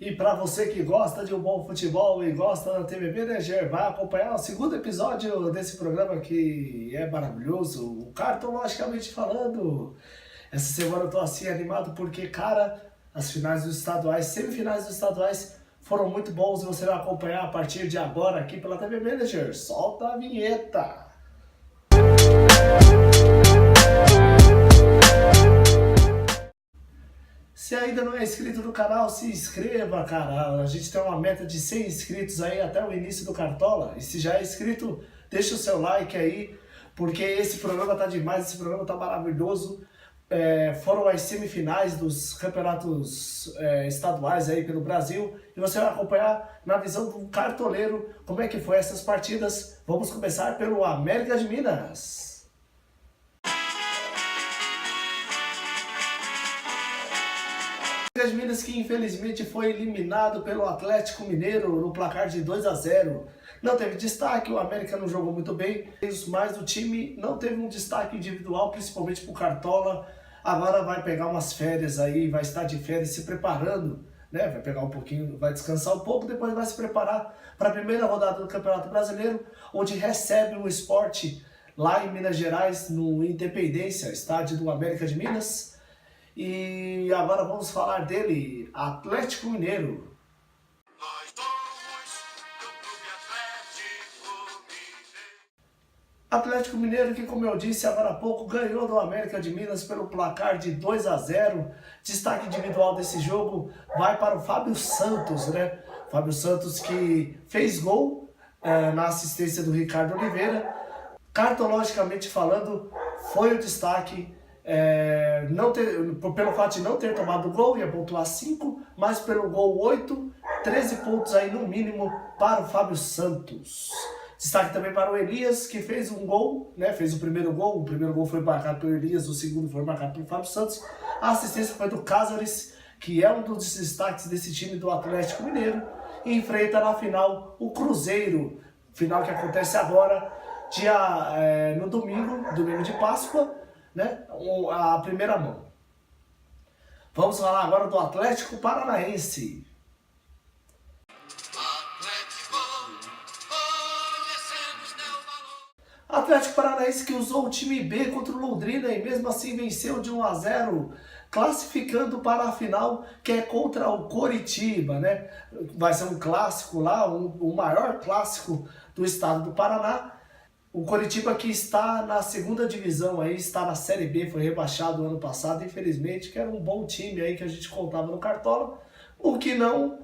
E para você que gosta de um bom futebol e gosta da TV Manager, vai acompanhar o segundo episódio desse programa que é maravilhoso, o Cartologicamente Falando. Essa semana eu tô assim animado porque, cara, as finais dos estaduais, semifinais dos estaduais foram muito bons e você vai acompanhar a partir de agora aqui pela TV Manager. Solta a vinheta! Se ainda não é inscrito no canal, se inscreva, cara. A gente tem uma meta de 100 inscritos aí até o início do Cartola. E se já é inscrito, deixa o seu like aí, porque esse programa tá demais, esse programa tá maravilhoso. Foram as semifinais dos campeonatos estaduais aí pelo Brasil e você vai acompanhar na visão do cartoleiro como é que foi essas partidas. Vamos começar pelo América de Minas. América de Minas que infelizmente foi eliminado pelo Atlético Mineiro no placar de 2-0. Não teve destaque, o América não jogou muito bem, mas o time não teve um destaque individual, principalmente para o Cartola. Agora vai pegar umas férias aí, vai estar de férias se preparando, né? Vai pegar um pouquinho, vai descansar um pouco, depois vai se preparar para a primeira rodada do Campeonato Brasileiro, onde recebe o Sport lá em Minas Gerais, no Independência, estádio do América de Minas. E agora vamos falar dele, Atlético Mineiro. Atlético Mineiro que, como eu disse agora há pouco, ganhou do América de Minas pelo placar de 2-0. Destaque individual desse jogo vai para o Fábio Santos, né? Fábio Santos que fez gol na assistência do Ricardo Oliveira. Cartologicamente falando, foi o destaque. Pelo fato de não ter tomado gol, ia pontuar 5, mas pelo gol 8, 13 pontos aí no mínimo para o Fábio Santos. Destaque também para o Elias, que fez um gol, né? Fez o primeiro gol foi marcado pelo Elias, o segundo foi marcado pelo Fábio Santos. A assistência foi do Cáceres, que é um dos destaques desse time do Atlético Mineiro, e enfrenta na final o Cruzeiro, final que acontece agora, no domingo de Páscoa, né? A primeira mão. Vamos falar agora do Atlético Paranaense. Atlético Paranaense que usou o time B contra o Londrina e mesmo assim venceu de 1-0, classificando para a final, que é contra o Coritiba, né? Vai ser um clássico lá, o maior clássico do estado do Paraná. O Coritiba que está na segunda divisão, aí está na Série B, foi rebaixado ano passado, infelizmente, que era um bom time aí que a gente contava no Cartola, o que não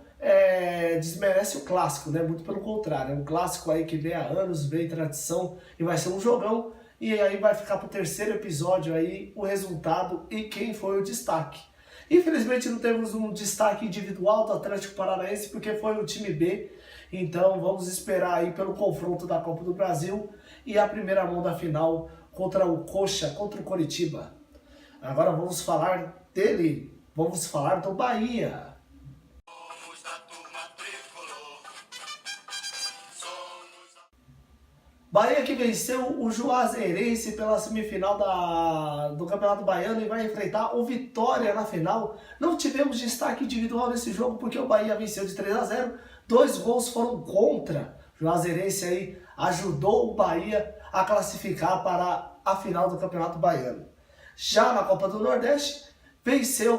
desmerece o clássico, né? Muito pelo contrário, é um clássico aí que vem há anos, vem tradição e vai ser um jogão, e aí vai ficar para o terceiro episódio aí o resultado e quem foi o destaque. Infelizmente não temos um destaque individual do Atlético Paranaense porque foi o time B, então vamos esperar aí pelo confronto da Copa do Brasil e a primeira mão da final contra o Coxa, contra o Coritiba. Agora vamos falar dele, vamos falar do Bahia. Bahia que venceu o Juazeirense pela semifinal do Campeonato Baiano e vai enfrentar o Vitória na final. Não tivemos destaque individual nesse jogo porque o Bahia venceu de 3-0. 2 gols foram contra. O Juazeirense aí ajudou o Bahia a classificar para a final do Campeonato Baiano. Já na Copa do Nordeste,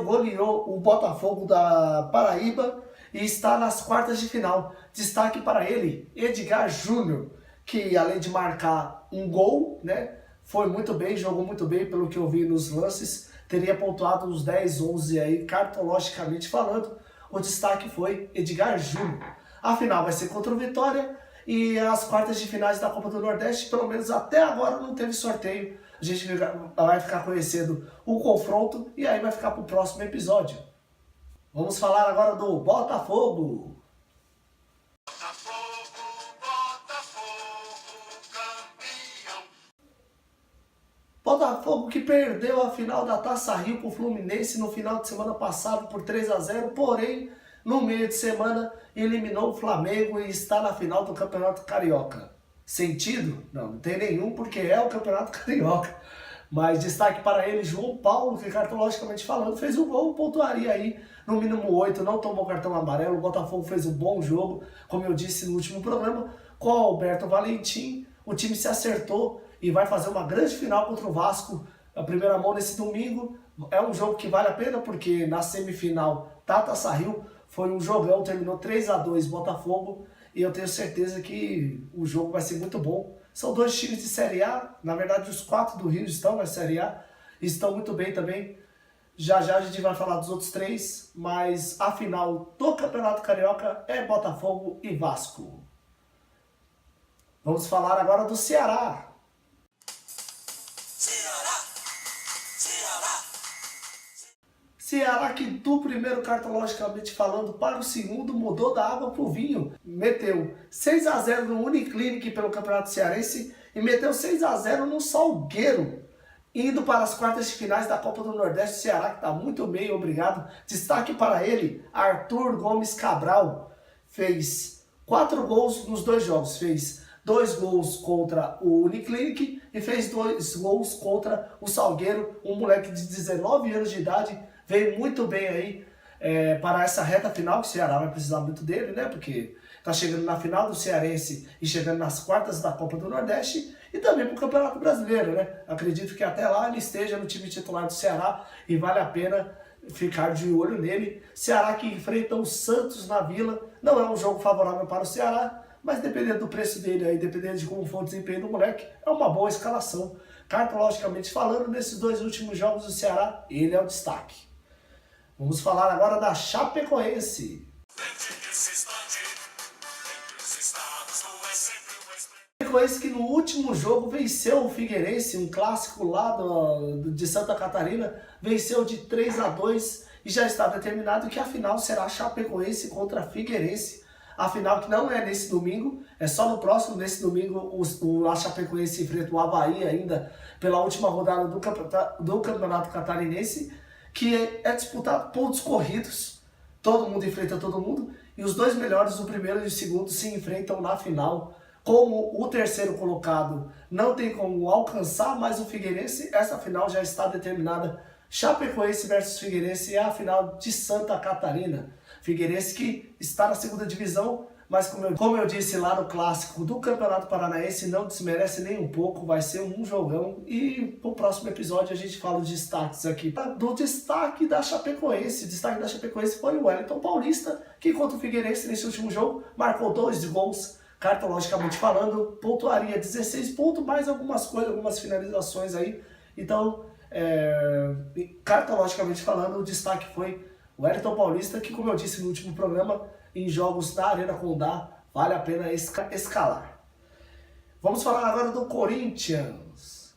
goleou o Botafogo da Paraíba e está nas quartas de final. Destaque para ele, Edgar Júnior, que além de marcar um gol, né, foi muito bem, jogou muito bem pelo que eu vi nos lances, teria pontuado uns 10, 11 aí, cartologicamente falando. O destaque foi Edgar Júnior. A final vai ser contra o Vitória e as quartas de finais da Copa do Nordeste, pelo menos até agora não teve sorteio. A gente vai ficar conhecendo o confronto e aí vai ficar para o próximo episódio. Vamos falar agora do Botafogo. Botafogo que perdeu a final da Taça Rio para o Fluminense no final de semana passado por 3-0, porém, no meio de semana, eliminou o Flamengo e está na final do Campeonato Carioca. Sentido? Não, não tem nenhum, porque é o Campeonato Carioca. Mas destaque para ele, João Paulo, que cartologicamente falando, fez um gol, pontuaria aí no mínimo 8, não tomou cartão amarelo. O Botafogo fez um bom jogo, como eu disse no último programa, com o Alberto Valentim. O time se acertou e vai fazer uma grande final contra o Vasco, a primeira mão nesse domingo. É um jogo que vale a pena, porque na semifinal Taça Rio foi um jogão, terminou 3-2 Botafogo, e eu tenho certeza que o jogo vai ser muito bom. São dois times de Série A, na verdade os 4 do Rio estão na Série A, estão muito bem também. Já já a gente vai falar dos outros 3, mas a final do Campeonato Carioca é Botafogo e Vasco. Vamos falar agora do Ceará. Ceará que do primeiro, cartologicamente falando, para o segundo mudou da água para o vinho. Meteu 6-0 no Uniclinic pelo Campeonato Cearense e meteu 6-0 no Salgueiro. Indo para as quartas de finais da Copa do Nordeste, o Ceará que está muito bem, obrigado. Destaque para ele, Arthur Gomes Cabral. Fez 4 gols nos 2 jogos. Fez 2 gols contra o Uniclinic e fez 2 gols contra o Salgueiro. Um moleque de 19 anos de idade. Veio muito bem aí para essa reta final, que o Ceará vai precisar muito dele, né? Porque está chegando na final do Cearense e chegando nas quartas da Copa do Nordeste e também para o Campeonato Brasileiro, né? Acredito que até lá ele esteja no time titular do Ceará e vale a pena ficar de olho nele. Ceará que enfrenta o Santos na Vila, não é um jogo favorável para o Ceará, mas dependendo do preço dele aí, dependendo de como for o desempenho do moleque, é uma boa escalação. Cartologicamente falando, nesses 2 últimos jogos do Ceará, ele é o destaque. Vamos falar agora da Chapecoense. Chapecoense que no último jogo venceu o Figueirense, um clássico lá de Santa Catarina, venceu de 3-2 e já está determinado que a final será Chapecoense contra Figueirense. A final que não é nesse domingo, é só no próximo. Nesse domingo a Chapecoense enfrenta o Avaí ainda pela última rodada do Campeonato Catarinense, que é disputado pontos corridos, todo mundo enfrenta todo mundo, e os 2 melhores, o primeiro e o segundo, se enfrentam na final. Como o terceiro colocado não tem como alcançar mais o Figueirense, essa final já está determinada. Chapecoense versus Figueirense é a final de Santa Catarina. Figueirense que está na segunda divisão, mas como eu disse lá no clássico do Campeonato Paranaense, não desmerece nem um pouco, vai ser um jogão. E no próximo episódio a gente fala os destaques aqui. Do destaque da Chapecoense, o destaque da Chapecoense foi o Wellington Paulista, que contra o Figueirense nesse último jogo marcou 2 gols. Cartologicamente falando, pontuaria 16 pontos, mais algumas coisas, algumas finalizações aí. Então, cartologicamente falando, o destaque foi o Wellington Paulista, que como eu disse no último programa, em jogos da Arena Condá, vale a pena escalar. Vamos falar agora do Corinthians.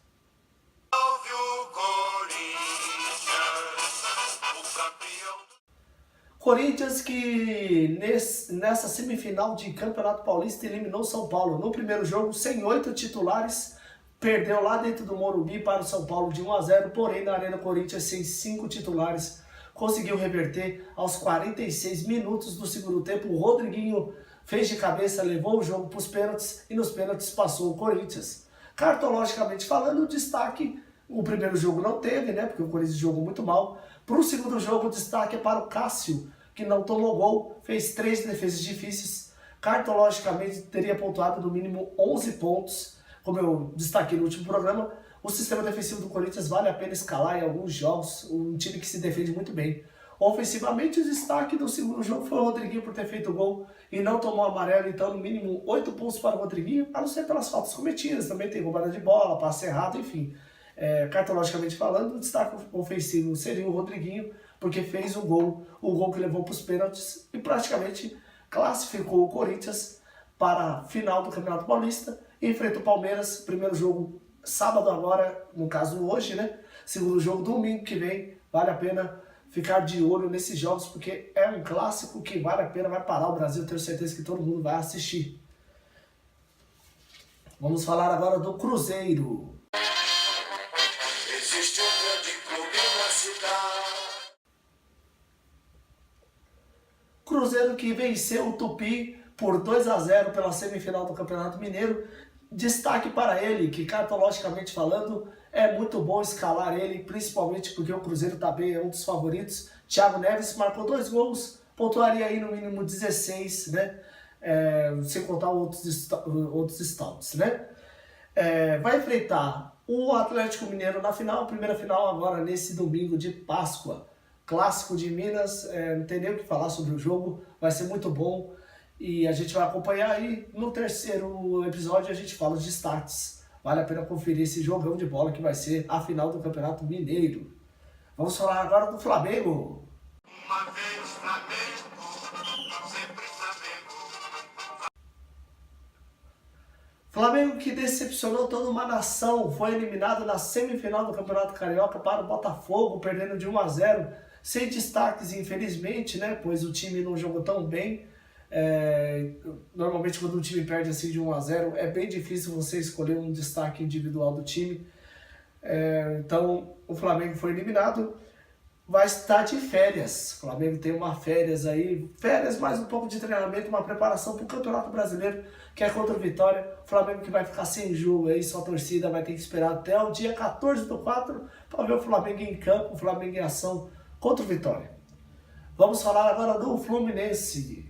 Corinthians que nessa semifinal de Campeonato Paulista eliminou São Paulo. No primeiro jogo, sem 8 titulares, perdeu lá dentro do Morumbi para o São Paulo de 1-0, porém na Arena Corinthians sem 5 titulares, conseguiu reverter aos 46 minutos do segundo tempo. O Rodriguinho fez de cabeça, levou o jogo para os pênaltis e nos pênaltis passou o Corinthians. Cartologicamente falando, o destaque, o primeiro jogo não teve, né, porque o Corinthians jogou muito mal. Para o segundo jogo, o destaque é para o Cássio, que não tomou gol, fez 3 defesas difíceis. Cartologicamente teria pontuado no mínimo 11 pontos, como eu destaquei no último programa. O sistema defensivo do Corinthians vale a pena escalar em alguns jogos, um time que se defende muito bem. Ofensivamente, o destaque do segundo jogo foi o Rodriguinho por ter feito gol e não tomou amarelo, então no mínimo 8 pontos para o Rodriguinho, a não ser pelas faltas cometidas, também tem roubada de bola, passe errado, enfim. Cartologicamente falando, o destaque ofensivo seria o Rodriguinho, porque fez o gol que levou para os pênaltis e praticamente classificou o Corinthians para a final do Campeonato Paulista. Enfrenta o Palmeiras, primeiro jogo sábado agora, no caso hoje, né? Segundo jogo domingo que vem, vale a pena ficar de olho nesses jogos, porque é um clássico que vale a pena, vai parar o Brasil, tenho certeza que todo mundo vai assistir. Vamos falar agora do Cruzeiro. Existe um grande clube na cidade. Cruzeiro que venceu o Tupi por 2-0 pela semifinal do Campeonato Mineiro. Destaque para ele, que cartologicamente falando, É muito bom escalar ele, principalmente porque o Cruzeiro tá bem, é um dos favoritos. Thiago Neves marcou 2 gols, pontuaria aí no mínimo 16, né? Sem contar outros scouts, né? Vai enfrentar o Atlético Mineiro na final, primeira final agora nesse domingo de Páscoa. Clássico de Minas, não tem nem o que falar sobre o jogo, vai ser muito bom. E a gente vai acompanhar aí no terceiro episódio, a gente fala os destaques. Vale a pena conferir esse jogão de bola que vai ser a final do Campeonato Mineiro. Vamos falar agora do Flamengo. Uma vez Flamengo, sempre Flamengo. Flamengo que decepcionou toda uma nação, foi eliminado na semifinal do Campeonato Carioca para o Botafogo, perdendo de 1-0, sem destaques infelizmente, né? Pois o time não jogou tão bem. Normalmente quando o time perde assim de 1-0 é bem difícil você escolher um destaque individual do time. Então o Flamengo foi eliminado, vai estar de férias. O Flamengo tem uma férias aí, férias mais um pouco de treinamento, uma preparação para o Campeonato Brasileiro, que é contra o Vitória. O Flamengo que vai ficar sem jogo aí, sua torcida vai ter que esperar até o dia 14/4 para ver o Flamengo em campo, o Flamengo em ação contra o Vitória. Vamos falar agora do Fluminense.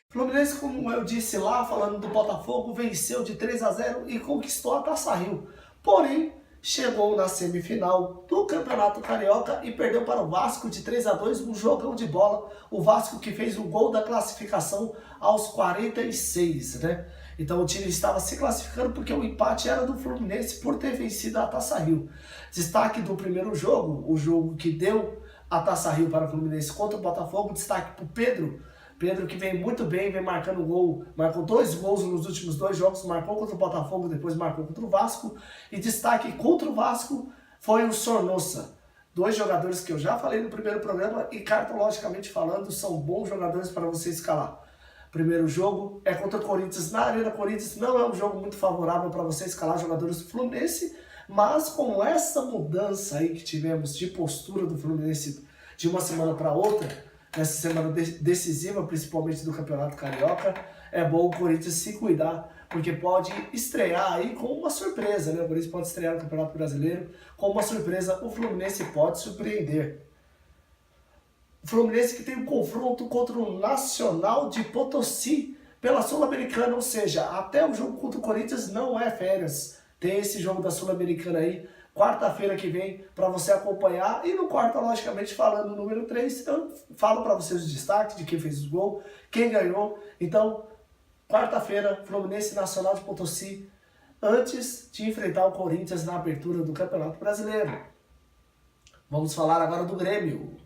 Fluminense, como eu disse lá, falando do Botafogo, venceu de 3-0 e conquistou a Taça Rio. Porém, chegou na semifinal do Campeonato Carioca e perdeu para o Vasco de 3-2, um jogão de bola. O Vasco que fez o gol da classificação aos 46, né? Então o time estava se classificando porque o empate era do Fluminense por ter vencido a Taça Rio. Destaque do primeiro jogo, o jogo que deu a Taça Rio para o Fluminense contra o Botafogo, destaque para o Pedro. Pedro que vem muito bem, vem marcando gol, marcou 2 gols nos últimos 2 jogos, marcou contra o Botafogo, depois marcou contra o Vasco. E destaque contra o Vasco foi o Sornosa. 2 jogadores que eu já falei no primeiro programa e cartologicamente falando, são bons jogadores para você escalar. Primeiro jogo é contra o Corinthians na Arena Corinthians, não é um jogo muito favorável para você escalar jogadores do Fluminense, mas com essa mudança aí que tivemos de postura do Fluminense de uma semana para outra, nessa semana decisiva, principalmente do Campeonato Carioca, é bom o Corinthians se cuidar, porque pode estrear aí com uma surpresa, né? O Corinthians pode estrear no Campeonato Brasileiro com uma surpresa, o Fluminense pode surpreender. O Fluminense que tem um confronto contra o Nacional de Potosí pela Sul-Americana, ou seja, até o jogo contra o Corinthians não é férias. Tem esse jogo da Sul-Americana aí, quarta-feira que vem, para você acompanhar. E no quarto, logicamente, falando o número 3, eu falo para vocês os destaques de quem fez os gols, quem ganhou. Então, quarta-feira, Fluminense Nacional de Potosí, antes de enfrentar o Corinthians na abertura do Campeonato Brasileiro. Vamos falar agora do Grêmio.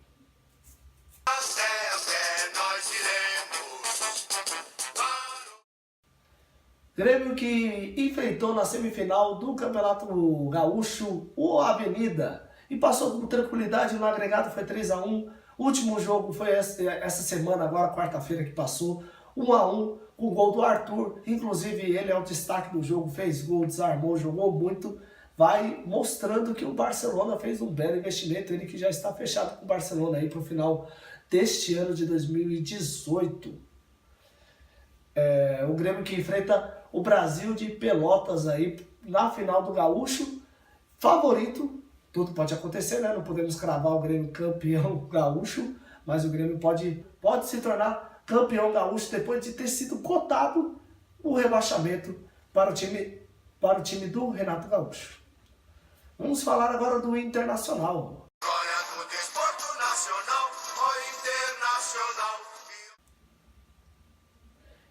Grêmio que enfrentou na semifinal do Campeonato Gaúcho o Avenida e passou com tranquilidade, no agregado foi 3-1. O último jogo foi essa semana, agora quarta-feira que passou, 1-1, com o gol do Arthur. Inclusive ele é o destaque do jogo, fez gol, desarmou, jogou muito. Vai mostrando que o Barcelona fez um belo investimento, ele que já está fechado com o Barcelona aí para o final deste ano de 2018. O Grêmio que enfrenta o Brasil de Pelotas aí na final do Gaúcho, favorito, tudo pode acontecer, né? Não podemos cravar o Grêmio campeão gaúcho, mas o Grêmio pode se tornar campeão gaúcho depois de ter sido cotado o rebaixamento para o time do Renato Gaúcho. Vamos falar agora do Internacional.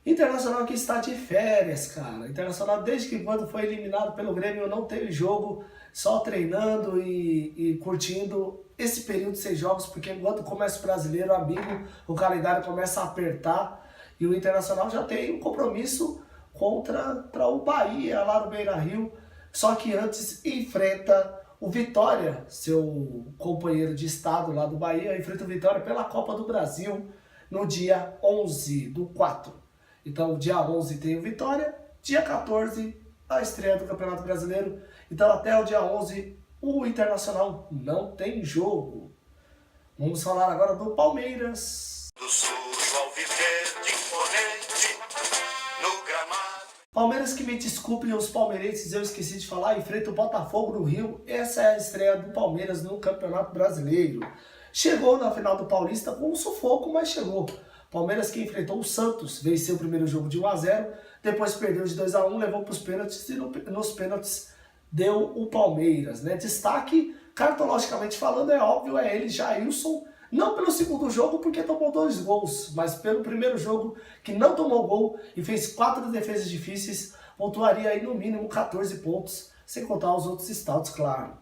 Internacional que está de férias, cara. Internacional, desde que quando foi eliminado pelo Grêmio, não teve jogo, só treinando e curtindo esse período de 6 jogos, porque quando começa o Brasileiro, amigo, o calendário começa a apertar e o Internacional já tem um compromisso contra o Bahia, lá no Beira-Rio, só que antes enfrenta o Vitória, seu companheiro de estado lá do Bahia, enfrenta o Vitória pela Copa do Brasil no dia 11/4. Então, dia 11 tem o Vitória, dia 14 a estreia do Campeonato Brasileiro. Então, até o dia 11, o Internacional não tem jogo. Vamos falar agora do Palmeiras. Do sul, ao viver de imponente, no gramado. Palmeiras, que me desculpem os palmeirenses, eu esqueci de falar, enfrenta o Botafogo no Rio. Essa é a estreia do Palmeiras no Campeonato Brasileiro. Chegou na final do Paulista com um sufoco, mas chegou. Palmeiras que enfrentou o Santos, venceu o primeiro jogo de 1 a 0, depois perdeu de 2 a 1, levou para os pênaltis e nos pênaltis deu o Palmeiras, né? Destaque, cartologicamente falando, é óbvio, é ele, Jailson. Não pelo segundo jogo, porque tomou 2 gols, mas pelo primeiro jogo, que não tomou gol e fez 4 defesas difíceis, pontuaria aí no mínimo 14 pontos, sem contar os outros status, claro.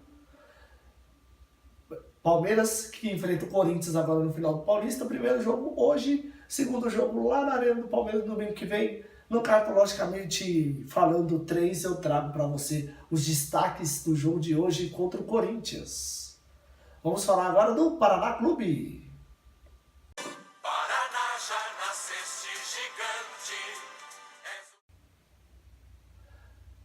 Palmeiras, que enfrenta o Corinthians agora no final do Paulista, primeiro jogo hoje, segundo jogo lá na Arena do Palmeiras no domingo que vem. No cartologicamente falando 3, eu trago para você os destaques do jogo de hoje contra o Corinthians. Vamos falar agora do Paraná Clube. Paraná já nasceste gigante.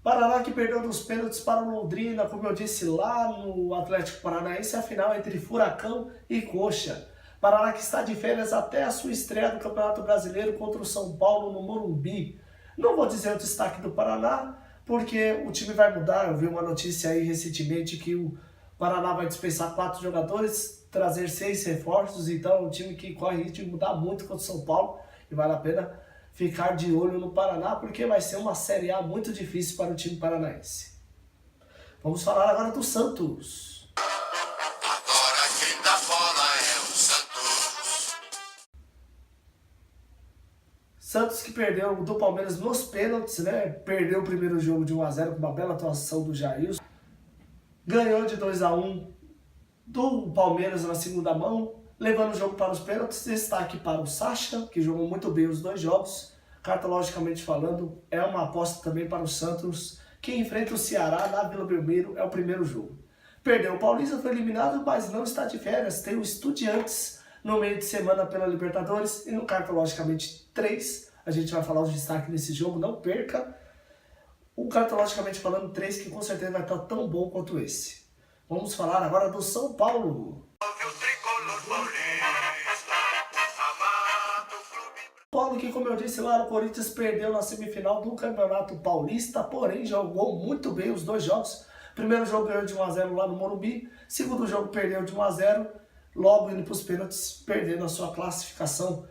Paraná que perdeu nos pênaltis para o Londrina, como eu disse lá no Atlético Paranaense, a final entre Furacão e Coxa. Paraná que está de férias até a sua estreia do Campeonato Brasileiro contra o São Paulo no Morumbi. Não vou dizer o destaque do Paraná, porque o time vai mudar. Eu vi uma notícia aí recentemente que o Paraná vai dispensar 4 jogadores, trazer 6 reforços, então é um time que corre risco de mudar muito contra o São Paulo e vale a pena ficar de olho no Paraná, porque vai ser uma Série A muito difícil para o time paranaense. Vamos falar agora do Santos. Agora quem dá bola é o Santos. Santos que perdeu do Palmeiras nos pênaltis, né? Perdeu o primeiro jogo de 1 a 0 com uma bela atuação do Jailson. Ganhou de 2 a 1 do Palmeiras na segunda mão, levando o jogo para os pênaltis. Destaque para o Sacha, que jogou muito bem os 2 jogos. Cartologicamente falando, é uma aposta também para o Santos, que enfrenta o Ceará na Vila Belmiro, é o primeiro jogo. Perdeu o Paulista, foi eliminado, mas não está de férias. Tem o Estudiantes no meio de semana pela Libertadores e no cartologicamente 3. A gente vai falar os destaques desse jogo, não perca. O cartologicamente falando 3, que com certeza vai estar tão bom quanto esse. Vamos falar agora do São Paulo. Paulo que, como eu disse lá, o Corinthians perdeu na semifinal do Campeonato Paulista, porém jogou muito bem os 2 jogos. Primeiro jogo ganhou de 1 a 0 lá no Morumbi, segundo jogo perdeu de 1 a 0, logo indo para os pênaltis, perdendo a sua classificação.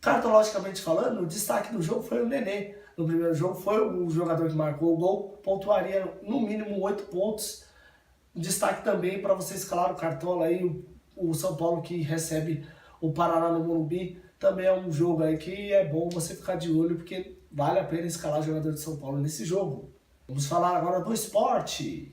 Cartologicamente falando, o destaque do jogo foi o Nenê. No primeiro jogo foi o jogador que marcou o gol, pontuaria no mínimo 8 pontos. Destaque também para você escalar o Cartola aí, o São Paulo que recebe o Paraná no Morumbi. Também é um jogo aí que é bom você ficar de olho, porque vale a pena escalar o jogador de São Paulo nesse jogo. Vamos falar agora do esporte.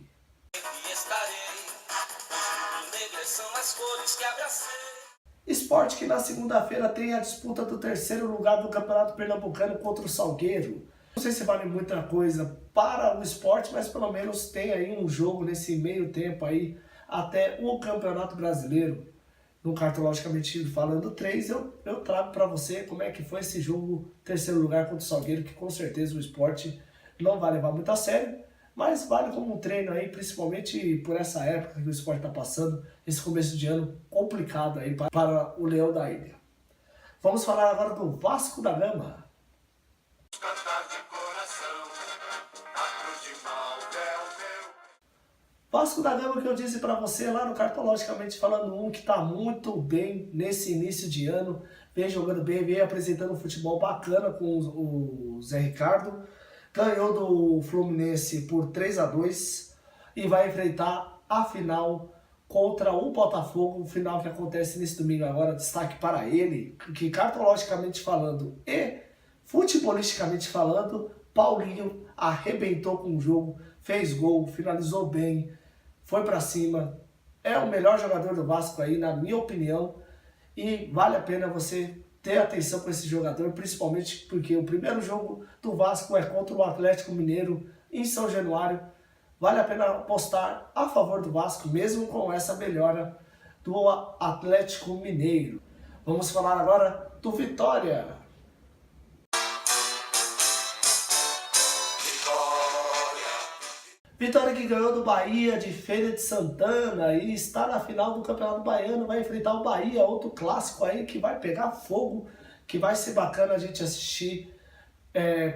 Esporte que na segunda-feira tem a disputa do 3º lugar do Campeonato Pernambucano contra o Salgueiro. Não sei se vale muita coisa para o esporte, mas pelo menos tem aí um jogo nesse meio tempo aí até o Campeonato Brasileiro. No cartologicamente falando 3, eu trago para você como é que foi esse jogo 3º lugar contra o Salgueiro, que com certeza o esporte não vai levar muito a sério, mas vale como um treino aí, principalmente por essa época que o esporte está passando, esse começo de ano complicado aí para o Leão da Ilha. Vamos falar agora do Vasco da Gama. Vasco da Gama, que eu disse para você lá no cartologicamente falando que está muito bem nesse início de ano, vem jogando bem, vem apresentando um futebol bacana com o Zé Ricardo, ganhou do Fluminense por 3 a 2 e vai enfrentar a final contra o Botafogo, final que acontece nesse domingo agora. Destaque para ele, que cartologicamente falando e futebolisticamente falando, Paulinho arrebentou com o jogo, fez gol, finalizou bem, foi para cima, é o melhor jogador do Vasco aí, na minha opinião, e vale a pena você ter atenção com esse jogador, principalmente porque o primeiro jogo do Vasco é contra o Atlético Mineiro em São Januário. Vale a pena apostar a favor do Vasco, mesmo com essa melhora do Atlético Mineiro. Vamos falar agora do Vitória. Vitória que ganhou do Bahia de Feira de Santana e está na final do Campeonato Baiano, vai enfrentar o Bahia, outro clássico aí que vai pegar fogo, que vai ser bacana a gente assistir.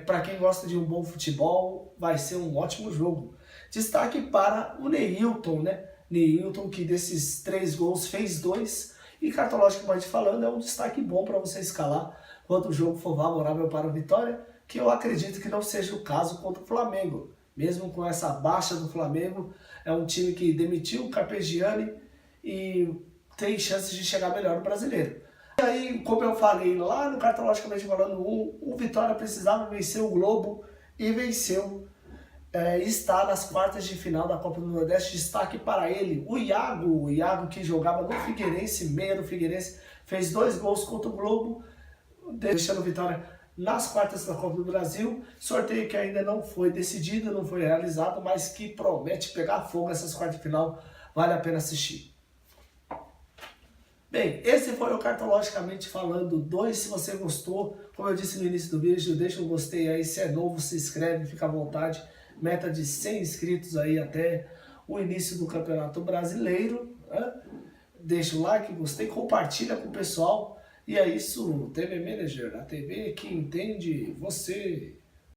Para quem gosta de um bom futebol, vai ser um ótimo jogo. Destaque para o Neilton, né? Neilton, que desses 3 gols fez 2. E cartologicamente falando, é um destaque bom para você escalar quando o jogo for favorável para o Vitória, que eu acredito que não seja o caso contra o Flamengo. Mesmo com essa baixa do Flamengo, é um time que demitiu o Carpegiani e tem chances de chegar melhor no Brasileiro. E aí, como eu falei lá no Cartologicamente Falando 1, o Vitória precisava vencer o Globo e venceu. Está nas quartas de final da Copa do Nordeste. Destaque para ele, o Iago que jogava no Figueirense, meia do Figueirense, fez 2 gols contra o Globo, deixando o Vitória nas quartas da Copa do Brasil. Sorteio que ainda não foi decidido, não foi realizado, mas que promete pegar fogo essas quartas de final, vale a pena assistir. Bem, esse foi o Cartologicamente Falando 2. Se você gostou, como eu disse no início do vídeo, deixa um gostei aí. Se é novo, se inscreve, fica à vontade. Meta de 100 inscritos aí até o início do Campeonato Brasileiro. Né? Deixa o like, gostei, compartilha com o pessoal. E é isso, TV Manager, a TV que entende você.